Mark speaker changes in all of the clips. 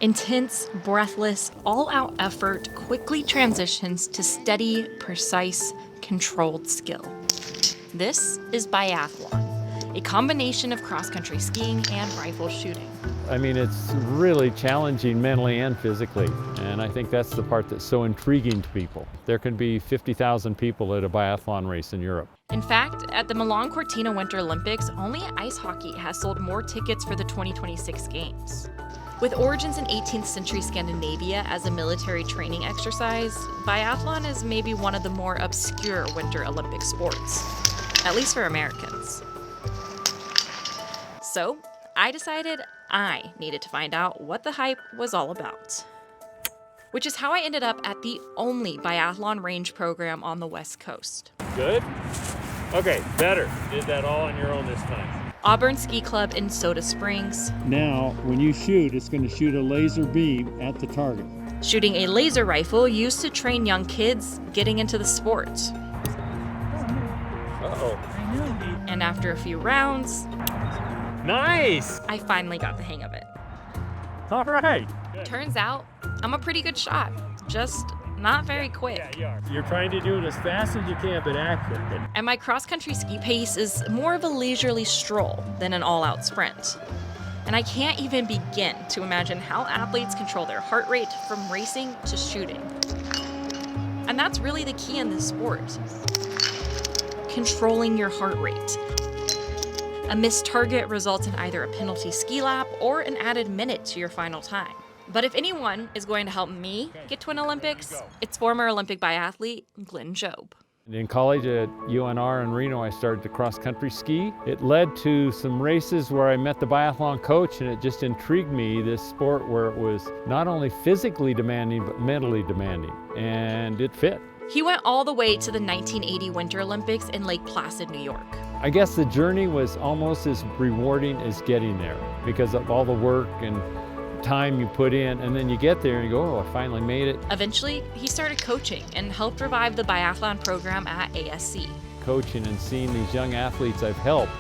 Speaker 1: Intense, breathless, all-out effort quickly transitions to steady, precise, controlled skill. This is biathlon, a combination of cross-country skiing and rifle shooting.
Speaker 2: I mean, it's really challenging mentally and physically, and I think that's the part that's so intriguing to people. There can be 50,000 people at a biathlon race in Europe.
Speaker 1: In fact, at the Milan Cortina Winter Olympics, only ice hockey has sold more tickets for the 2026 Games. With origins in 18th century Scandinavia as a military training exercise, biathlon is maybe one of the more obscure Winter Olympic sports, at least for Americans. So, I decided I needed to find out what the hype was all about. Which is how I ended up at the only biathlon range program on the West Coast.
Speaker 2: Good? Okay, better. Did that all on your own this time.
Speaker 1: Auburn Ski Club in Soda Springs.
Speaker 3: Now, when you shoot, it's going to shoot a laser beam at the target.
Speaker 1: Shooting a laser rifle used to train young kids getting into the sport.
Speaker 2: Uh-oh.
Speaker 1: And after a few rounds,
Speaker 2: Nice!
Speaker 1: I finally got the hang of it.
Speaker 2: All right.
Speaker 1: Turns out, I'm a pretty good shot, just not very quick.
Speaker 2: Yeah, you are. You're trying to do it as fast as you can, but accurate.
Speaker 1: And my cross-country ski pace is more of a leisurely stroll than an all-out sprint. And I can't even begin to imagine how athletes control their heart rate from racing to shooting. And that's really the key in this sport. Controlling your heart rate. A missed target results in either a penalty ski lap or an added minute to your final time. But if anyone is going to help me get to an Olympics, it's former Olympic biathlete Glenn Jobe.
Speaker 2: In college at UNR in Reno, I started to cross-country ski. It led to some races where I met the biathlon coach, and it just intrigued me, this sport where it was not only physically demanding, but mentally demanding, and it fit.
Speaker 1: He went all the way to the 1980 Winter Olympics in Lake Placid, New York.
Speaker 2: I guess the journey was almost as rewarding as getting there because of all the work and time you put in, and then you get there and you go, oh, I finally made it.
Speaker 1: Eventually, he started coaching and helped revive the biathlon program at ASC.
Speaker 2: Coaching and seeing these young athletes I've helped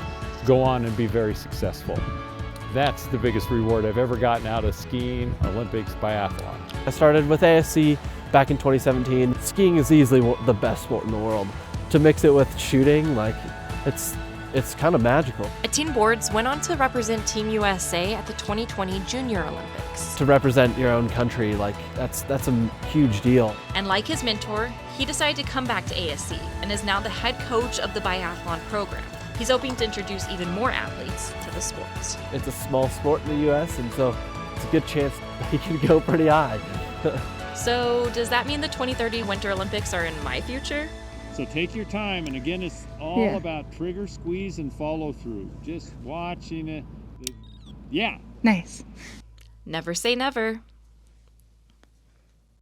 Speaker 2: go on and be very successful. That's the biggest reward I've ever gotten out of skiing, Olympics, biathlon.
Speaker 4: I started with ASC back in 2017. Skiing is easily the best sport in the world. To mix it with shooting, like, it's kind of magical.
Speaker 1: Etienne Boards went on to represent Team USA at the 2020 Junior Olympics.
Speaker 4: To represent your own country, like, that's a huge deal.
Speaker 1: And like his mentor, he decided to come back to ASC and is now the head coach of the biathlon program. He's hoping to introduce even more athletes to the sport.
Speaker 4: It's a small sport in the US, and so it's a good chance he can go pretty high.
Speaker 1: So does that mean the 2030 Winter Olympics are in my future?
Speaker 3: So take your time, and again, it's all about trigger, squeeze, and follow through. Just watching it. Yeah.
Speaker 5: Nice.
Speaker 1: Never say never.